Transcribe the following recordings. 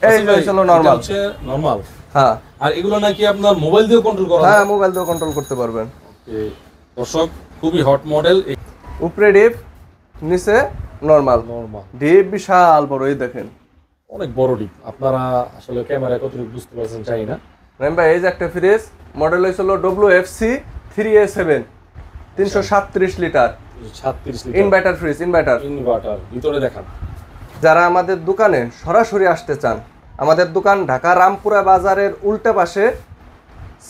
এই যে হলো নরমাল, নরমাল। হ্যাঁ। আর এগুলো নাকি আপনার মোবাইল দিয়েও কন্ট্রোল করা? হ্যাঁ, মোবাইল দিয়েও কন্ট্রোল করতে পারবেন। ওকে দর্শক, খুবই হট মডেল। উপরে ডিপ, নিচে নরমাল। নরমাল ডিপ বিশাল বড়, এই দেখেন অনেক বড় ডিপ। আপনারা আসলে ক্যামেরায় কতটুকু বুঝতে পারছেন চাই না। ভাই এই যে একটা ফ্রিজ, মডেল হয়েছিল WFC 3A7, 337 litre 36 litre inverter fridge. Inverter ভিতরে দেখান। যারা আমাদের দোকানে সরাসরি আসতে চান, আমাদের দোকান ঢাকা রামপুরা বাজারের উল্টা পাশে,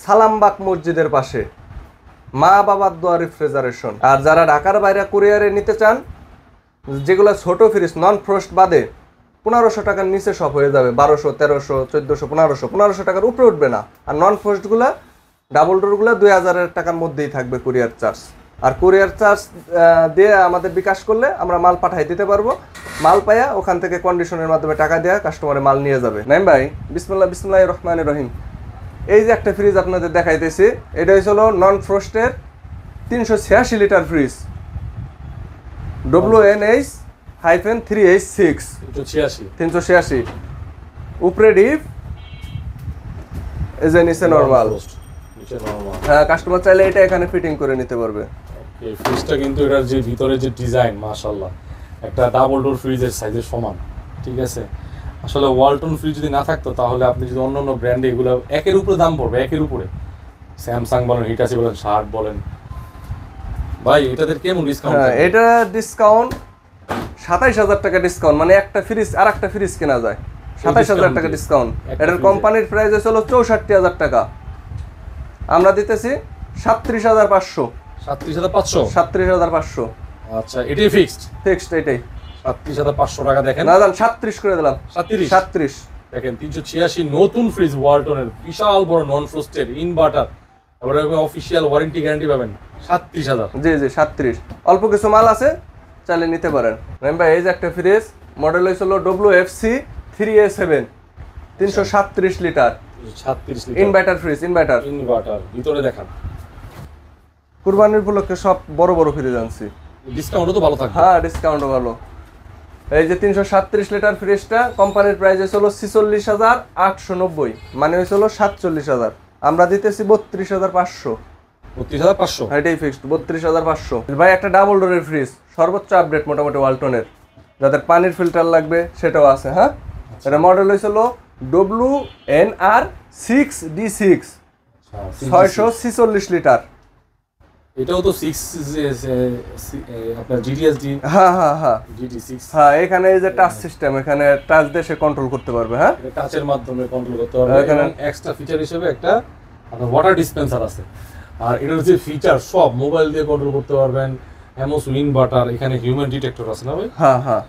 সালামবাগ মসজিদের পাশে, মা বাবার দোয়া রেফ্রিজারেশন। আর যারা ঢাকার বাইরে কুরিয়ারে নিতে চান, যেগুলো ছোট ফ্রিজ নন ফ্রস্ট বাদে 1500 টাকার নিচে সব হয়ে যাবে। 1200, 1300, 1400, 1500 টাকার উপরে উঠবে না। আর নন ফ্রস্টগুলো ডাবল ডোরগুলো 2000 টাকার মধ্যেই থাকবে কুরিয়ার চার্জ। আর কুরিয়ার চার্জ দিয়ে আমাদের বিকাশ করলে আমরা মাল পাঠাই দিতে পারবো। মাল পাইয়া ওখান থেকে কন্ডিশনের মাধ্যমে টাকা দেওয়া কাস্টমারে মাল নিয়ে যাবে। নাইম ভাই, বিসমিল্লাহির রহমানির রহিম। এই যে একটা ফ্রিজ আপনাদের দেখাইতেছি, এটা হলো নন ফ্রস্টের 386 লিটার ফ্রিজ, WNH-3H6 386। উপরে ডিপ, এই যে নিচে নরমাল। হ্যাঁ, কাস্টমার চাইলে এটা এখানে ফিটিং করে নিতে পারবে। এই ফ্রিজটা কিন্তু এটার যে ভিতরে যে ডিজাইন, মাশাআল্লাহ, একটা ডাবল ডোর ফ্রিজের সাইজের সমান। ঠিক আছে, আসলে ওয়ালটন ফ্রিজ যদি না থাকতো তাহলে আপনি যদি অন্য ব্র্যান্ডে এগুলো একের উপরে দাম পড়বে, একের উপরে। স্যামসাং বলেন, হিটাচি বলেন, শার্ট বলেন, ভাই এটাদের কেমন ডিসকাউন্ট? হ্যাঁ, এটা ডিসকাউন্ট 27000 টাকা ডিসকাউন্ট, মানে একটা ফ্রিজ আর একটা ফ্রিজ কেনা যায়। 27000 টাকা ডিসকাউন্ট। এটার কোম্পানির প্রাইস হলো 64000 টাকা, আমরা দিতেছি 37500। 37500? 37500। আচ্ছা, এটাই ফিক্সড? ফিক্সড এটাই 37500 টাকা। দেখেন না, জান 37 করে দিলাম। 37। দেখেন 386 নতুন ফ্রিজ ওয়ালটনের, বিশাল বড় নন ফ্রস্টেড ইনভার্টার, তারপরে অফিশিয়াল ওয়ারেন্টি গ্যারান্টি পাবেন। 37000? জি জি 37। অল্প কিছু মাল আছে, চাইলে নিতে পারেন। ভাই এই যে একটা ফ্রিজ, মডেল হয়েছিল WFC 3A7, 337 litre 36 litre inverter fridge. Inverter ভিতরে দেখান। কুরবানির উপলক্ষে সব বড় বড় ফ্রিজ আনছি, ডিসকাউন্টও তো ভালো থাকবে। হ্যাঁ, ডিসকাউন্টও ভালো। এই যে 337 লিটার ফ্রিজটা কোম্পানির প্রাইস হয়েছিল 46890, মানে হয়েছিল 47000। আমরা দিতেছি 32500। 32500? এটাই ফিক্সড, 32500। ভাই একটা ডাবল ডোরের ফ্রিজ, সর্বোচ্চ আপডেট মোটামুটি ওয়ালটনের, যাদের পানির ফিল্টার লাগবে সেটাও আছে। হ্যাঁ, এটা মডেল হয়েছিল WNR6D6, 646 লিটার। এটাও তো 6 আপনার GTSD। হ্যাঁ হ্যাঁ হ্যাঁ, GT6। হ্যাঁ, এখানে এই যে টাচ সিস্টেম, এখানে টাচ দিয়ে সে কন্ট্রোল করতে পারবে। হ্যাঁ, টাচের মাধ্যমে কন্ট্রোল করতে পারবে। এখানে এক্সট্রা ফিচার হিসেবে একটা আপনার ওয়াটার ডিসপেন্সার আছে। আর এটার যে ফিচার সব মোবাইল দিয়ে কন্ট্রোল করতে পারবেন। এমওস ইনভার্টার, এখানে হিউম্যান ডিটেক্টর আছে না ভাই? হ্যাঁ হ্যাঁ,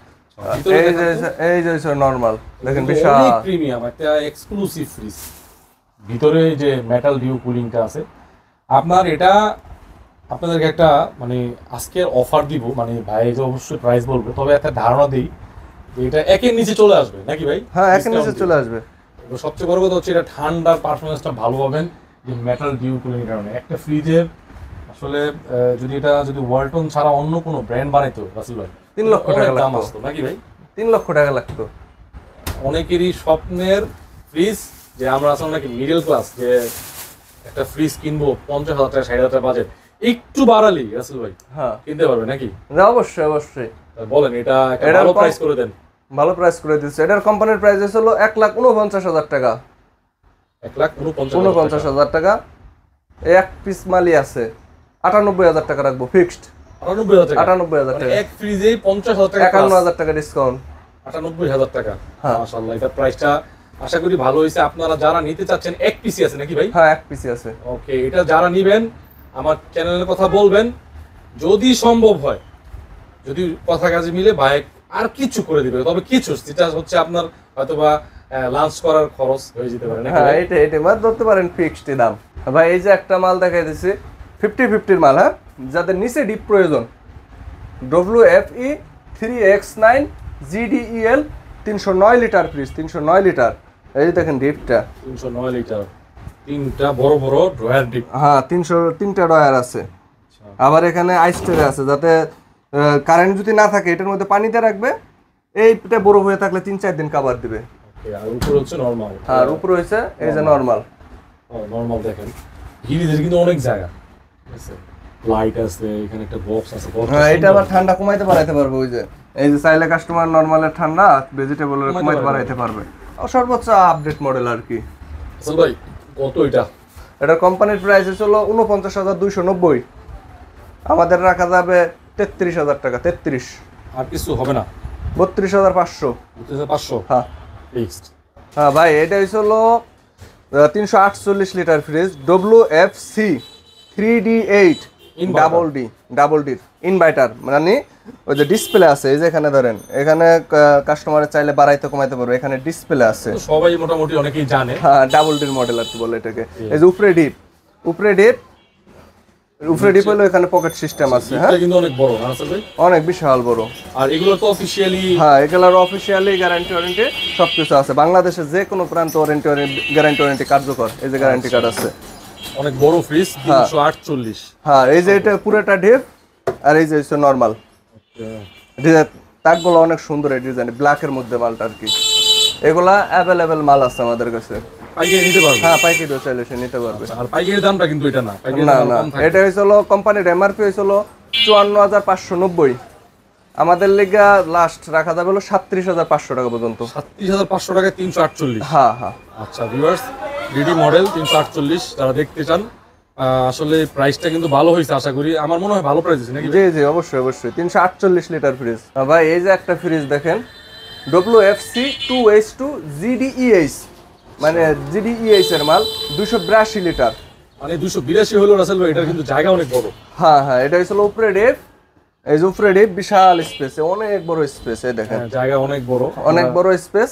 এই যে নরমাল দেখেন, বিশাল প্রিমিয়াম একটা এক্সক্লুসিভ ফ্রিজ। ভিতরে যে মেটাল ডিউ কুলিংটা আছে আপনার, এটা আপনাদেরকে একটা মানে আজকে অফার দিব, মানে ভাই যে অবশ্যই প্রাইস বলবো, তবে একটা ধারণা দিই যে এটা একের নিচে চলে আসবে নাকি ভাই? হ্যাঁ, একের নিচে চলে আসবে। সবচেয়ে বড় কথা হচ্ছে এটা ঠান্ডার পারফরমেন্সটা ভালো পাবেন, যে মেটাল ডিউ কুলিং এর কারণে। একটা ফ্রিজের আসলে যদি ওয়ালটন ছাড়া অন্য কোনো ব্র্যান্ড বানাইতো রাসেল ভাই, 3 লক্ষ টাকা দাম লাগতো আসতো নাকি ভাই? 3 লক্ষ টাকা লাগতো। অনেকেরই স্বপ্নের ফ্রিজ, যে আমরা আসলে নাকি মিডল ক্লাস, যে একটা ফ্রিজ কিনবো 50,000 টাকা 60,000 টাকা বাজেট, একটু বাড়ালি রাসেল ভাই হ্যাঁ কিনতে পারবে নাকি? অবশ্যই অবশ্যই। বলেন, এটা ভালো প্রাইস করে দেন। ভালো প্রাইস করে দিচ্ছে। এটার কোম্পানির প্রাইস হলো 1,49,000 টাকা। 1,49,000 টাকা। এক পিস মালই আছে, 98,000 টাকা রাখবো ফিক্সড। 98,000 টাকা এক ফ্রিজে 50,000 টাকা, 51,000 টাকা ডিসকাউন্ট, 98,000 টাকা। হ্যাঁ মাশাআল্লাহ, এটা প্রাইসটা আশা করি ভালো হয়েছে। আপনারা যারা নিতে চাচ্ছেন, এক পিসি আছে নাকি ভাই? হ্যাঁ, এক পিসি আছে। ওকে, এটা যারা নেবেন আমার চ্যানেলের কথা বলবেন, যদি সম্ভব হয়, যদি কথা কাজে মিলে ভাই আর কিছু করে দিবে, তবে কিছু যেটা হচ্ছে আপনার হয়তোবা লাঞ্চ করার খরচ হয়ে যেতে পারে। হ্যাঁ, এটা মাল ধরতে পারেন ফিক্সড দাম। ভাই এই যে একটা মাল দেখাই দিচ্ছি 50-50 মাল। হ্যাঁ, যাদের নিচে ডিপ প্রয়োজন, WFE 3X9 GDEL 309 litre fridge, 309 litre. এই যে দেখেন ডিপটা 309 লিটার, তিনটা বড় বড় ড্রয়ার ডিপ। হ্যাঁ, 303টা ড্রয়ার আছে। আবার এখানে আইস ট্রে আছে, যাতে কারেন্ট যদি না থাকে এটার মধ্যে পানিতে রাখবে, এইটা বড় হয়ে থাকলে 3-4 দিন কাভার দিবে। ওকে, আর উপরে হচ্ছে নরমাল। আর উপরে হচ্ছে এই যে নরমাল। নরমাল দেখেন হিরিজের কিন্তু অনেক জায়গা, ঠিক আছে, লাইট আছে, এখানে একটা বক্স আছে। হ্যাঁ, এটা আবার ঠান্ডা কমাইতে বাড়াইতে পারবে। ওই যে এই যে চাইলে কাস্টমার নরমালের ঠান্ডা ভেজিটেবলের কমাইতে বাড়াইতে পারবে। সর্বোচ্চ আপডেট মডেল আর কি। আসল ভাই কত এটা? এটার কোম্পানির প্রাইস হচ্ছিল ৪৯,২৯০। আমাদের রাখা যাবে ৩৩,০০০ টাকা। 33। আর কিছু হবে না? ৩২,৫০০। 500 হ্যাঁ ফিক্সড। হ্যাঁ ভাই, এটা হচ্ছিল ৩৪৮ litre fridge, WFC 3D8 double ডির ইনভার্টার। মানে ওই যে ডিসপ্লে আছে, এই যে এখানে ধরেন, এখানে কাস্টমারের চাইলে বাড়াইতে কমাইতে পারবে, এখানে ডিসপ্লে আছে। সবাই মোটামুটি অনেকেই জানে। হ্যাঁ, ডাবল ডির মডেল আর কি বলে এটাকে। এই যে উপরে ডিপ হলো, এখানে পকেট সিস্টেম আছে। হ্যাঁ, এটা কিন্তু অনেক বড় না আসল ভাই? অনেক বিশাল বড়। আর এগুলো তো অফিশিয়ালি? হ্যাঁ, এগুলোর অফিশিয়ালি গ্যারান্টি ওয়ারেন্টি সবকিছু আছে। বাংলাদেশে যে কোনো প্রান্ত গ্যারান্টি ওয়ারেন্টি কার্যকর। এই যে গ্যারান্টি কার্ড আছে। অনেক বড় ফ্রিজ, ৩৪৮। হ্যাঁ, এই যে এটা পুরোটা ডিপ, আর এই যে হচ্ছে নরমাল ডিজাইন। তাকগুলো অনেক সুন্দর, এই ডিজাইন ব্ল্যাকের মধ্যে মালটা আর কি। এগুলা অ্যাভেলেবেল মাল আছে আমাদের কাছে। পাইকারি নিতে পারবে? হ্যাঁ, পাইকারিও চাইলে সে নিতে পারবে। আর পাইকারি দামটা কিন্তু এটা না, না না, এটা হয়েছিল কোম্পানির এমআরপি হয়েছিল ৫৪,৫৯০। আমাদের লিগা লাস্ট রাখা যাবে হলো ৩৭,৫০০ টাকা পর্যন্ত। ৩৭,৫০০ টাকায় ৩৪৮। হ্যাঁ হ্যাঁ। আচ্ছা ভিউয়ার্স, ডিডি মডেল ৩৪৮ যারা দেখতে চান, আসলে প্রাইসটা কিন্তু ভালো হয়েছে আশা করি। আমার মনে হয় ভালো প্রাইস আছে নাকি? জি জি, অবশ্যই অবশ্যই। ৩৪৮ লিটার ফ্রিজ। ভাই এই যে একটা ফ্রিজ দেখেন, WFC 2H2 GDEH, মানে GDEH এর মাল, 282 লিটার। মানে 282 হলো রাসেল ভাই, এটা কিন্তু জায়গা অনেক বড়। হ্যাঁ হ্যাঁ, এটা হইছিল উপরে ডিপ। এই যে উপরে ডিপ বিশাল স্পেস, অনেক বড় স্পেস। এই দেখেন জায়গা অনেক বড়, অনেক বড় স্পেস।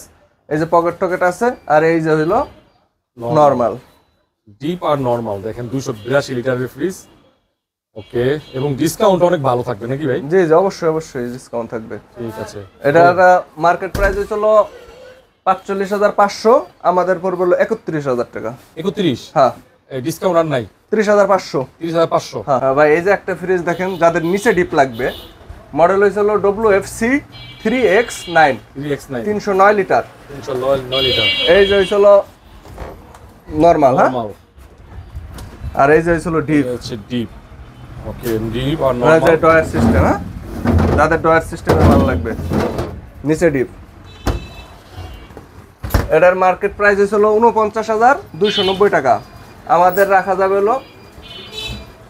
এই যে পকেট টকেট আছে, আর এই যে হইলো নরমাল। ডিপ আর নরমাল দেখেন, 282 লিটারের ফ্রিজ। ওকে, এবং ডিসকাউন্ট অনেক ভালো থাকবে নাকি ভাই? জি জি, অবশ্যই অবশ্যই ডিসকাউন্ট থাকবে। ঠিক আছে। এটার মার্কেট প্রাইস হইছিল ৪৫,৫০০, আমাদের পড়বে হলো ৩১,০০০ টাকা। ৩১? হ্যাঁ, ডিসকাউন্ট আর নাই? ৩০,৫০০। ৩০,৫০০। হ্যাঁ ভাই, এই যে একটা ফ্রিজ দেখেন, যাদের নিচে ডিপ লাগবে, মডেল হয়েছিল WFC 3X9 309 লিটার। 309 লিটার। এই যে হয়েছিল নরমাল। হ্যাঁ, নরমাল। আর এই যে হয়েছিল ডিপ। হচ্ছে ডিপ। ওকে, ডিপ আর মানে যে নরমাল। Drawer system. হ্যাঁ, যাদের ডয়ার সিস্টেমে ভালো লাগবে, নিচে ডিপ। এটার মার্কেট প্রাইস হয়েছিল ৪৯,২৯০ টাকা। আমাদের রাখা যাবে হলো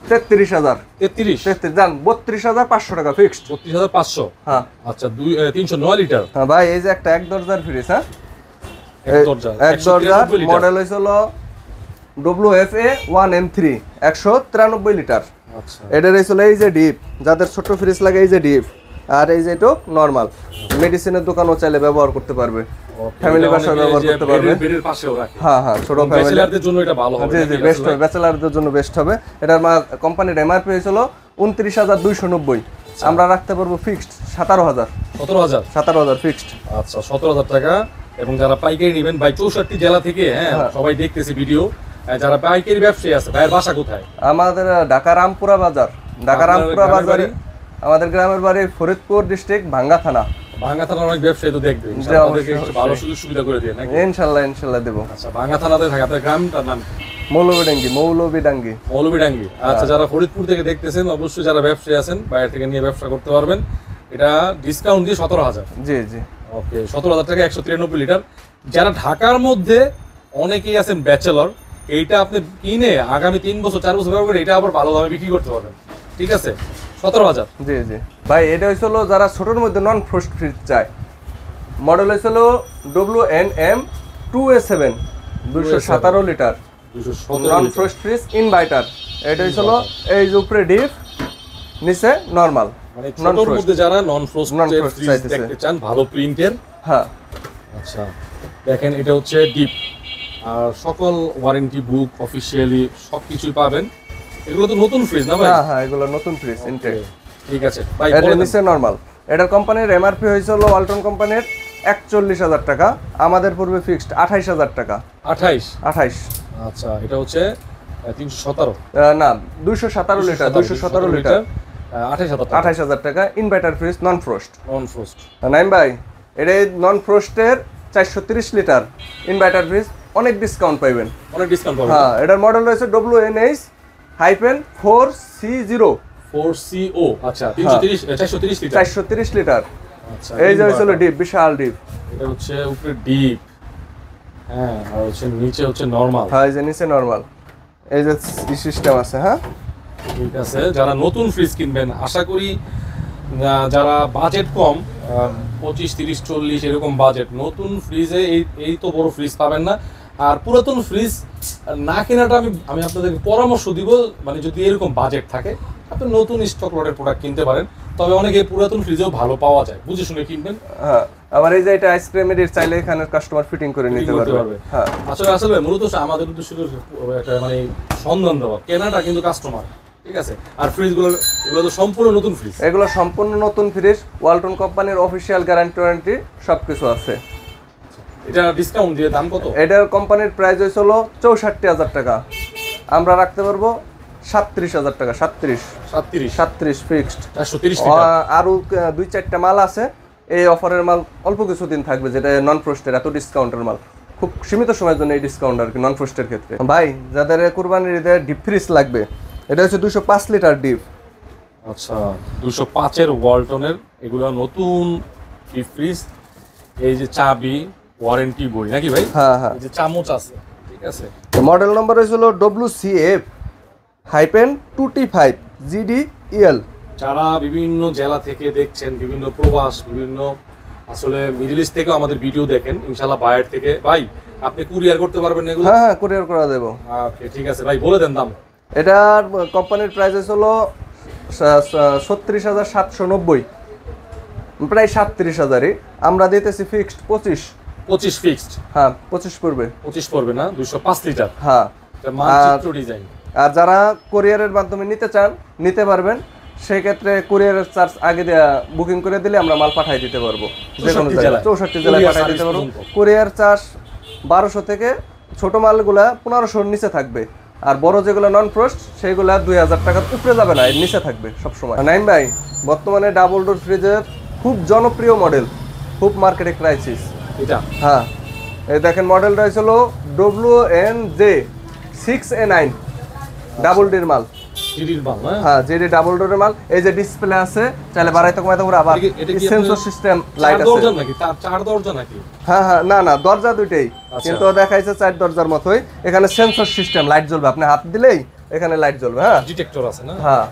৩৩,০০০। 33? জান ৩২,৫০০ টাকা ফিক্সড। 32,500? হ্যাঁ। আচ্ছা, 309 লিটার। হ্যাঁ ভাই, এই যে একটা এক দরজার ফ্রিজ। হ্যাঁ, এক দরজা, এক দরজা 193 লিটার। মডেল হয়েছিল WFA 1M3 193 লিটার। আচ্ছা, এটা হয়েছিল এই যে ডিপ, যাদের ছোট ফ্রিজ লাগে এই যে ডিপ, আর এই যে এটা নরমাল। মেডিসিনের দোকানও চাইলে ব্যবহার করতে পারবে, ফ্যামিলি বাসায় ব্যবহার করতে পারবে। বেডের পাশেও রাখে। হ্যাঁ হ্যাঁ, ছোট ফ্যামিলি ব্যাচেলারদের জন্য এটা ভালো হবে। জি জি, বেস্ট হবে, ব্যাচেলারদের জন্য বেস্ট হবে। এটার কোম্পানির এমআরপি হয়েছিল ২৯,২৯০। আমরা রাখতে পারবো ফিক্সড ১৭,০০০। 17,000 ফিক্সড। আচ্ছা, 17,000 টাকা। এবং যারা পাইকারি নেবেন ভাই ৬৪ জেলা থেকে, হ্যাঁ সবাই দেখতেছে ভিডিও, যারা পাইকারি ব্যবসায়ী আছে, ভাইয়ের বাসা কোথায়? আমাদের ঢাকা রামপুরা বাজার। ঢাকা রামপুরা বাজারে আমাদের গ্রামের বাড়ি ফরিদপুর ডিস্ট্রিক্ট ভাঙ্গা থানা। ভাঙ্গা থানার অনেক ব্যবসায়ী তো দেখবে, আমাদেরকে একটু ভালো সুযোগ সুবিধা করে দিয়ে নাকি? ইনশাআল্লাহ ইনশাআল্লাহ দেব। আচ্ছা, ভাঙ্গা থানাতে থাকে। আপনার গ্রামটার নাম? মৌলভীডাঙ্গি। মৌলভীডাঙ্গি। আচ্ছা, যারা ফরিদপুর থেকে দেখতেছেন, অবশ্যই যারা ব্যবসায়ী আছেন, বাইরে থেকে নিয়ে ব্যবসা করতে পারবেন। এটা ডিসকাউন্ট দিয়ে 17,000। জি জি। ওকে, 17,000 টাকা 193 লিটার। যারা ঢাকার মধ্যে অনেকেই আছেন ব্যাচেলর, এইটা আপনি কিনে আগামী 3 বছর 4 বছর ব্যবহার করে এটা আবার ভালো দামে বিক্রি করতে পারবেন। ঠিক আছে, 17,000। জি জি ভাই, এটা হয়েছিল যারা ছোটোর মধ্যে নন ফ্রস্ট ফ্রিজ চায়। মডেল হয়েছিল WNM 2A7 217 লিটার নন ফ্রস্ট ফ্রিজ ইনভার্টার। এটা হয়েছিল এই যে উপরে ডিপ, নিচে নরমাল। মানে ছোটর মধ্যে যারা নন ফ্রস্ট ফ্রিজ দেখতে চান, ভালো প্রিন্টের। হ্যাঁ। আচ্ছা, দেখেন এটা হচ্ছে ডিপ, আর সকল ওয়ারেন্টি বুক অফিশিয়ালি সবকিছুই পাবেন। এগুলো তো নতুন ফ্রিজ না ভাই? হ্যাঁ হ্যাঁ, এগুলো নতুন ফ্রিজ ইনটেক। ঠিক আছে ভাই, এটা নিচে নরমাল। এটার কোম্পানির এমআরপি হয়েছিল ওয়ালটন কোম্পানির ৪১,০০০ টাকা, আমাদের পূর্বে ফিক্সড ২৮,০০০ টাকা। 28? আচ্ছা, এটা হচ্ছে 317 না 217 লিটার 217 লিটার 28,000 টাকা। ইনভার্টার ফ্রিজ নন ফ্রস্ট। নন ফ্রস্ট। নাইম ভাই, এটা নন ফ্রস্টের 430 লিটার ইনভার্টার ফ্রিজ, অনেক ডিসকাউন্ট পাইবেন। অনেক ডিসকাউন্ট পাবেন। হ্যাঁ, এটার মডেল রয়েছে WNH-4C0 4CO। আচ্ছা 330 430 লিটার। 430 লিটার। আচ্ছা এই যে হয়েছিল ডিপ, বিশাল ডিপ। এটা হচ্ছে উপরে ডিপ, হ্যাঁ, আর হচ্ছে নিচে হচ্ছে নরমাল। হ্যাঁ, এই যে নিচে নরমাল, এই যে সিস্টেম আছে। হ্যাঁ, ঠিক আছে। যারা নতুন ফ্রিজ কিনবেন, আশা করি যারা বাজেট কম 25, 30, 40 এরকম বাজেট, নতুন ফ্রিজে এই তো বড় ফ্রিজ পাবেন না। আর পুরাতন ফ্রিজ না কেনাটা আমি আপনাদেরকে পরামর্শ দিব, মানে যদি এরকম বাজেট থাকে আপনি নতুন স্টক লটের প্রোডাক্ট কিনতে পারেন। তবে অনেকে পুরাতন ফ্রিজেও ভালো পাওয়া যায়, বুঝে শুনে কিনবেন। হ্যাঁ, আবার এই যে এটা আইসক্রিমের চাইলে এখানে কাস্টমার ফিটিং করে নিতে পারবে। হ্যাঁ, আসলে মূলত আমাদের উদ্দেশ্য একটা মানে সন্ধান দেওয়া, কেনাটা কিন্তু কাস্টমার, ঠিক আছে। আর ফ্রিজগুলো এগুলো তো সম্পূর্ণ নতুন ফ্রিজ, এগুলো সম্পূর্ণ নতুন ফ্রিজ, ওয়ালটন কোম্পানির অফিসিয়াল গ্যারান্টি ওয়ারেন্টি সবকিছু আছে। এটা ডিসকাউন্ট দিয়ে দাম কত? এটার কোম্পানির প্রাইস হয়েছিল 64,000 টাকা, আমরা রাখতে পারবো 37,000 টাকা। 37 ফিক্সড। 430 লিটার। আরো 2-4টা মাল আছে, এই অফারের মাল অল্প কিছুদিন থাকবে, যেটা নন ফ্রস্টের, এত ডিসকাউন্টের মাল খুব সীমিত সময়ের জন্য এই ডিসকাউন্ট আর কি নন ফ্রস্টের ক্ষেত্রে। ভাই, যাদের কুরবানির ঈদে ডিপ ফ্রিজ লাগবে, এটা হচ্ছে 205 লিটার ডিপ। আচ্ছা, 205 এর ওয়ালটনের এগুলো নতুন ডিপ ফ্রিজ। এই যে চাবি, ওয়ারেন্টি বই নাকি ভাই? হ্যাঁ হ্যাঁ, এই যে চামচ আছে, ঠিক আছে। মডেল নাম্বার হয়েছিল WCF-2T5 GDEL। যারা বিভিন্ন জেলা থেকে দেখছেন, বিভিন্ন প্রবাস, বিভিন্ন আসলে মিডল ইস্ট থেকেও আমাদের ভিডিও দেখেন, ইনশাআল্লাহ বাইরে থেকে, ভাই আপনি কুরিয়ার করতে পারবেন এগুলো? হ্যাঁ হ্যাঁ, কুরিয়ার করা দেবো। ওকে, ঠিক আছে ভাই, বলে দেন দাম। এটার কোম্পানির প্রাইস হয়েছিল 36,790, প্রায় 37,000-ই। আমরা দিতেছি ফিক্সড 25 ফিক্সড। হ্যাঁ, 25 পড়বে। 25 পড়বে না? 205 লিটার। হ্যাঁ, এটা মানচিত্র ডিজাইন। আর যারা কুরিয়ারের মাধ্যমে নিতে চান নিতে পারবেন, সেই ক্ষেত্রে কুরিয়ারের চার্জ আগে দেয়া বুকিং করে দিলে আমরা মাল পাঠিয়ে দিতে পারবো যে কোনো জায়গায়, 64 জেলায় পাঠিয়ে দিতে পারবো। কুরিয়ার চার্জ 1200 থেকে, ছোট মালগুলা 1500-র নিচে থাকবে, আর বড় যেগুলো নন ফ্রস্ট সেইগুলা 2000 টাকার উপরে যাবে না, এর নিচে থাকবে সবসময়। নাইম ভাই, বর্তমানে ডাবল ডোর ফ্রিজের খুব জনপ্রিয় মডেল, খুব মার্কেটে ক্রাইসিস এটা। হ্যাঁ, এই দেখেন মডেলটা হয়েছিল WNJ-6A9 ডাবল ডির মাল। জিডির মাল না? হ্যাঁ, জিডি ডাবল ডোরের মাল। এই যে ডিসপ্লে আছে, চাইলে বাড়াইতে কমাইতে পারে, আবার সেন্সর সিস্টেম লাইট আছে। দরজা নাকি? তার 4 দরজা নাকি? হ্যাঁ হ্যাঁ, না না, দরজা দুইটাই, কিন্তু দেখাইছে 4 দরজার মতোই। এখানে সেন্সর সিস্টেম, লাইট জ্বলবে, আপনি হাত দিলেই এখানে লাইট জ্বলবে। হ্যাঁ, ডিটেক্টর আছে না? হ্যাঁ,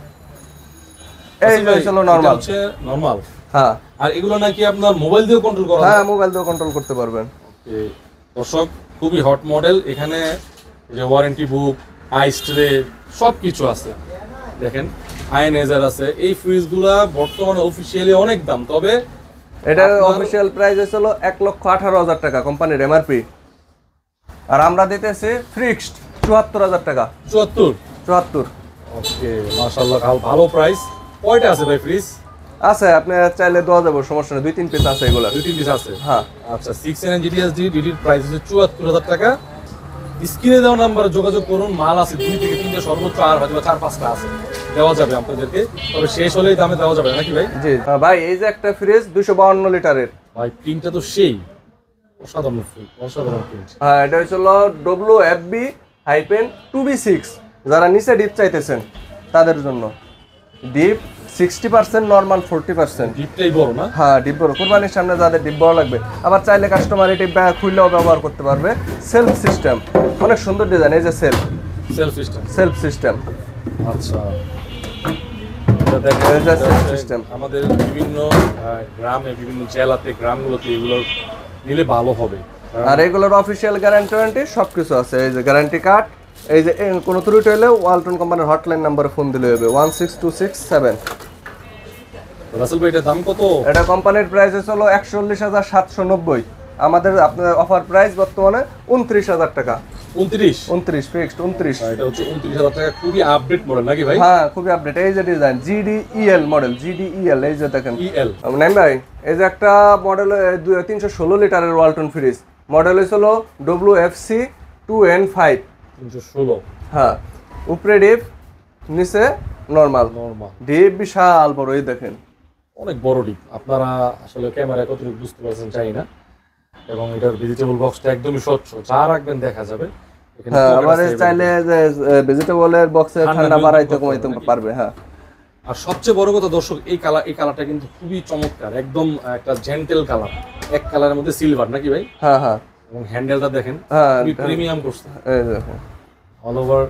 এই হলো নরমাল। হচ্ছে নরমাল। হ্যাঁ, আর এগুলো নাকি আপনার মোবাইল দিয়ে কন্ট্রোল করা? হ্যাঁ, মোবাইল দিয়ে কন্ট্রোল করতে পারবেন। ওকে দর্শক, খুবই হট মডেল। এখানে যে ওয়ারেন্টি বুক, আইস ট্রে সব কিছু আছে। দেখেন আয়নাইজার আছে। এই ফ্রিজগুলা বর্তমানে অফিসিয়ালি অনেক দাম, তবে এটার অফিসিয়াল প্রাইস হয়েছিল 1,18,000 টাকা কোম্পানির এমআরপি, আর আমরা দিতেছি ফিক্সড 74,000 টাকা। 74। ওকে, মাশাআল্লাহ, ভালো প্রাইস। কয়টা আছে ভাই ফ্রিজ? আছে, আপনি চাইলে দেওয়া যাবে, সমস্যা নেই, 2-3 পিস আছে এগুলা। 2-3 পিস আছে? হ্যাঁ। আচ্ছা, 6 GTSD ডিডির প্রাইস হচ্ছে 74,000 টাকা। স্ক্রিনে দেওয়া নাম্বারে যোগাযোগ করুন। মাল আছে 2 থেকে 3টা, সর্বোচ্চ আর হয়তো 4-5টা আছে, দেওয়া যাবে আপনাদেরকে, তবে শেষ হলেই দামে দেওয়া যাবে নাকি ভাই? জি ভাই, এই যে একটা ফ্রিজ 252 লিটারের ভাই, প্রিন্টটা তো সেই অসাধারণ ফ্রিজ, অসাধারণ প্রিন্ট। হ্যাঁ, এটা হচ্ছিল WFB-2B6, যারা নিচে ডিপ চাইতেছেন তাদের জন্য। Deep 60%, normal 40%। ডিপটাই বড় না? হ্যাঁ, ডিপ বড়, কুরবানির সামনে যাদের ডিপ বড় লাগবে, আবার চাইলে কাস্টমার এই ডিপ খুললেও ব্যবহার করতে পারবে। সেলফ সিস্টেম, অনেক সুন্দর ডিজাইন। এই যে সেলফ সিস্টেম। আচ্ছা, সিস্টেম আমাদের বিভিন্ন গ্রামে, বিভিন্ন জেলাতে, গ্রামগুলোতে এগুলো নিলে ভালো হবে। আর এগুলোর অফিসিয়াল গ্যারান্টি ওয়ারেন্টি সবকিছু আছে। এই যে গ্যারান্টি কার্ড, এই যে কোনো ত্রুটি হলে ওয়ালটন কোম্পানির হটলাইন নাম্বারে ফোন দিলে হবে, 16267। রাসেল ভাই, এটার দাম কত? এটা কোম্পানির প্রাইস হলো 41,790। আমাদের আপনার অফার প্রাইস বর্তমানে 29,000 টাকা। 29 ফিক্সড 29। এটা হচ্ছে 29,000 টাকা। খুবই আপডেট মডেল নাকি ভাই? হ্যাঁ, খুবই আপডেট। এই যে ডিজাইন GDEL মডেল, GDEL, এই যে দেখেন EL। নাইম ভাই, এই যে একটা মডেল 316 লিটারের ওয়ালটন ফ্রিজ, মডেল হয়েছিল WFC-2N5 316। হ্যাঁ, উপরে ডিপ, নিচে নরমাল। ডিপ বিশাল বড়, এই দেখেন অনেক বড় ডিপ। আপনারা আসলে ক্যামেরায় কতটুকু বুঝতে পারছেন জানি না। এবং এটার ভেজিটেবল বক্সটা একদমই স্বচ্ছ, যা রাখবেন দেখা যাবে। এখানে হ্যাঁ, pocket আবার আছে চাইলে যে ভেজিটেবলের বক্সে ঠান্ডা বাড়াইতে কমাইতে পারবে। হ্যাঁ, আর সবচেয়ে বড় কথা দর্শক, এই কালারটা কিন্তু খুবই চমৎকার, একদম একটা জেন্টেল কালার, এক কালারের মধ্যে সিলভার নাকি ভাই? হ্যাঁ হ্যাঁ, এবং হ্যান্ডেলটা দেখেন হ্যাঁ খুবই প্রিমিয়াম করছে এই দেখো। All over.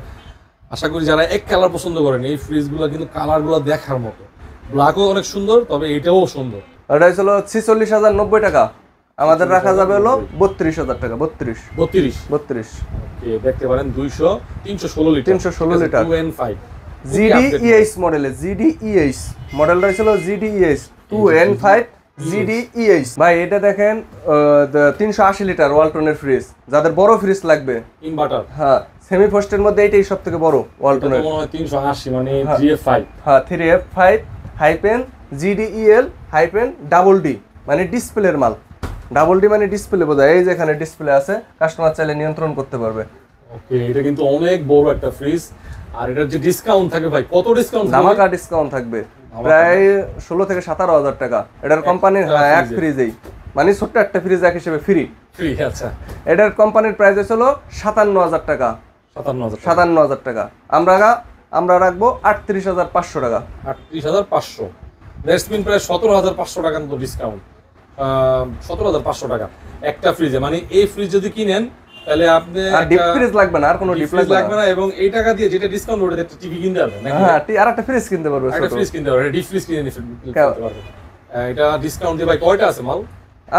আশা করি যারা এক কালার পছন্দ করেন, এই ফ্রিজগুলো কিন্তু কালারগুলো দেখার মতো। ব্ল্যাকও অনেক সুন্দর, তবে এটাও সুন্দর। এটা হচ্ছিল 46,090 টাকা, আমাদের রাখা যাবে হলো 32,000 টাকা। 32 দেখতে পারেন 316 লিটার 316 লিটার 2N5 GDEH মডেলে। GDEH মডেলটা ছিল GDEH 2N5 GDEH। ভাই এটা দেখেন 380 লিটার ওয়ালটনের ফ্রিজ, যাদের বড় ফ্রিজ লাগবে ইনভার্টার। হ্যাঁ, সেমি ফোস্টের মধ্যে এটাই সবথেকে বড় ওয়ালটনের। মনে হয় 380 মানে 3F5। হ্যাঁ, 3F5 hyphen GDEL hyphen double D, মানে ডিসপ্লের মাল। ডাবল ডি মানে ডিসপ্লে বোঝায়, এই যে এখানে ডিসপ্লে আছে, কাস্টমার চাইলে নিয়ন্ত্রণ করতে পারবে। ওকে, এটা কিন্তু অনেক বড় একটা ফ্রিজ। আর এটার যে ডিসকাউন্ট থাকে ভাই, কত ডিসকাউন্ট? ধামাকা ডিসকাউন্ট থাকবে, প্রায় 16 থেকে 17,000 টাকা। এটার কোম্পানির এক ফ্রিজেই, মানে ছোট্ট একটা ফ্রিজ এক হিসেবে ফ্রি। আচ্ছা, এটার কোম্পানির প্রাইস হলো 57,000 টাকা। 57,000 টাকা আমরা রাখবো 38,500 টাকা। 38,500, দ্যাটস মিন প্রায় 17,500 টাকা মতো ডিসকাউন্ট। 17,500 টাকা একটা ফ্রিজে। মানে এই ফ্রিজ যদি কিনেন তাহলে আপনি ডিপ ফ্রিজ লাগবে না, আর কোনো ডিপ ফ্রিজ লাগবে না, এবং এই টাকা দিয়ে যেটা ডিসকাউন্ট ওটা একটা টিভি কিনতে পারবেন নাকি? হ্যাঁ, আর একটা ফ্রিজ কিনতে পারবে, একটা ফ্রিজ কিনতে পারবেন, ডিপ ফ্রিজ কিনে নিতে পারবেন। এটা ডিসকাউন্ট দিয়ে ভাই কয়টা আছে মাল?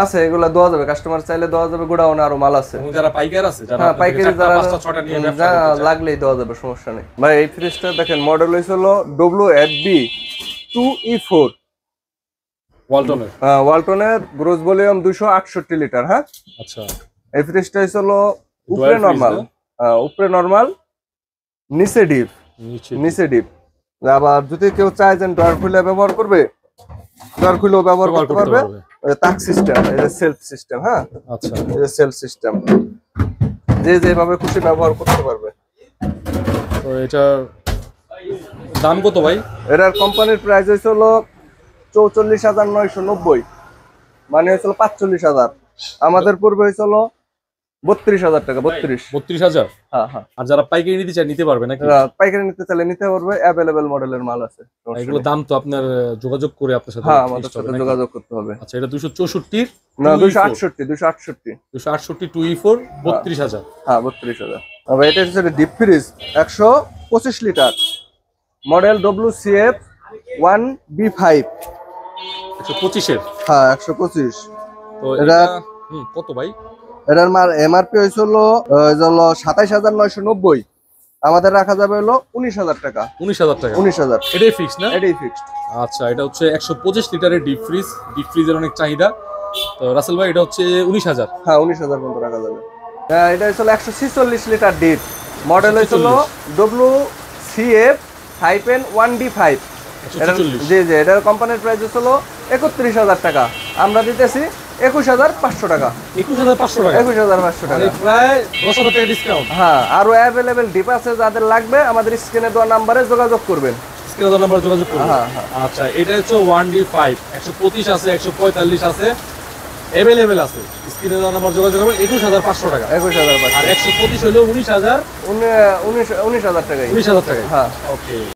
আছে, এগুলা দেওয়া যাবে, কাস্টমার চাইলে দেওয়া যাবে, গোডাউনে আরো মাল আছে। এবং যারা পাইকার আছে, যারা হ্যাঁ, পাইকারি যারা 5টা 6টা নিয়ে ব্যবসা করতে চায়, লাগলেই দেওয়া যাবে, সমস্যা নেই। ভাই এই ফ্রিজটা দেখেন, মডেল হইছিল WFB 2E4 ওয়ালটনের। ওয়ালটনের, গ্রোস ভলিউম 268 লিটার। হ্যাঁ, আচ্ছা, এই ফ্রিজটা হইছিল উপরে নরমাল, নিচে ডিপ। আবার যদি কেউ চায় যে ডয়ার খুলে ব্যবহার করবে, ডয়ার খুলেও ব্যবহার করতে পারবে। তাক সিস্টেম, এই যে সেলফ সিস্টেম। হ্যাঁ, আচ্ছা, এই যে সেলফ সিস্টেম, যে যেভাবে খুশি ব্যবহার করতে পারবে। তো এটার দাম কত ভাই? এটার কোম্পানির প্রাইস হয়েছিল 44,990, মানে হয়েছিল 45,000। আমাদের পূর্বে হয়েছিল 32,000 টাকা। 32,000। হ্যাঁ হ্যাঁ। আর যারা পাইকারি নিতে চায় নিতে পারবে নাকি? পাইকারি নিতে চাইলে নিতে পারবে, অ্যাভেলেবেল মডেলের মাল আছে। এগুলো দাম তো আপনার যোগাযোগ করে আপনার সাথে। হ্যাঁ, আমাদের সাথে যোগাযোগ করতে হবে। আচ্ছা, এটা 264 না 268 2E4 32,000। হ্যাঁ, 32,000। আবার এটা হচ্ছে deep fridge 125 litre, model WCF 1B5। 125 এর? হ্যাঁ, 125। তো এটা কত ভাই? এটার এমআরপি হয়েছিল 27,990, আমাদের রাখা যাবে হলো 19,000 টাকা। 19,000 টাকা? 19,000। এটাই ফিক্সড না? এটাই ফিক্সড। আচ্ছা, এটা হচ্ছে 125 লিটারের ডিপ ফ্রিজের অনেক চাহিদা। তো রাসেল ভাই, এটা হচ্ছে 19,000? হ্যাঁ, 19,000 পর্যন্ত রাখা যাবে। হ্যাঁ, এটা হচ্ছে 146 লিটার ডিপ, মডেল হয়েছিল WCF 1D5। জি জি, এটার কোম্পানির প্রাইস হচ্ছিল 31,000 টাকা, আমরা দিতেছি 21,500 টাকা। 21,500 টাকা? 21,500 টাকা, প্রায় 10,000 টাকা ডিসকাউন্ট। হ্যাঁ, আরো অ্যাভেলেবেল ডিপ আছে, যাদের লাগবে আমাদের স্ক্রিনে দেওয়া নাম্বারে যোগাযোগ করবেন। স্ক্রিনে দেওয়া নাম্বারে যোগাযোগ করবেন। হ্যাঁ হ্যাঁ। আচ্ছা, এটা হচ্ছে 1D5, 125 আছে, 145 আছে, অ্যাভেলেবেল আছে। স্ক্রিনে দেওয়া নাম্বার যোগাযোগ করবেন। 21,500 টাকা। 21,500। আর 125 হলো 19,000 19,000 টাকাই। 19,000 টাকা। হ্যাঁ, ওকে।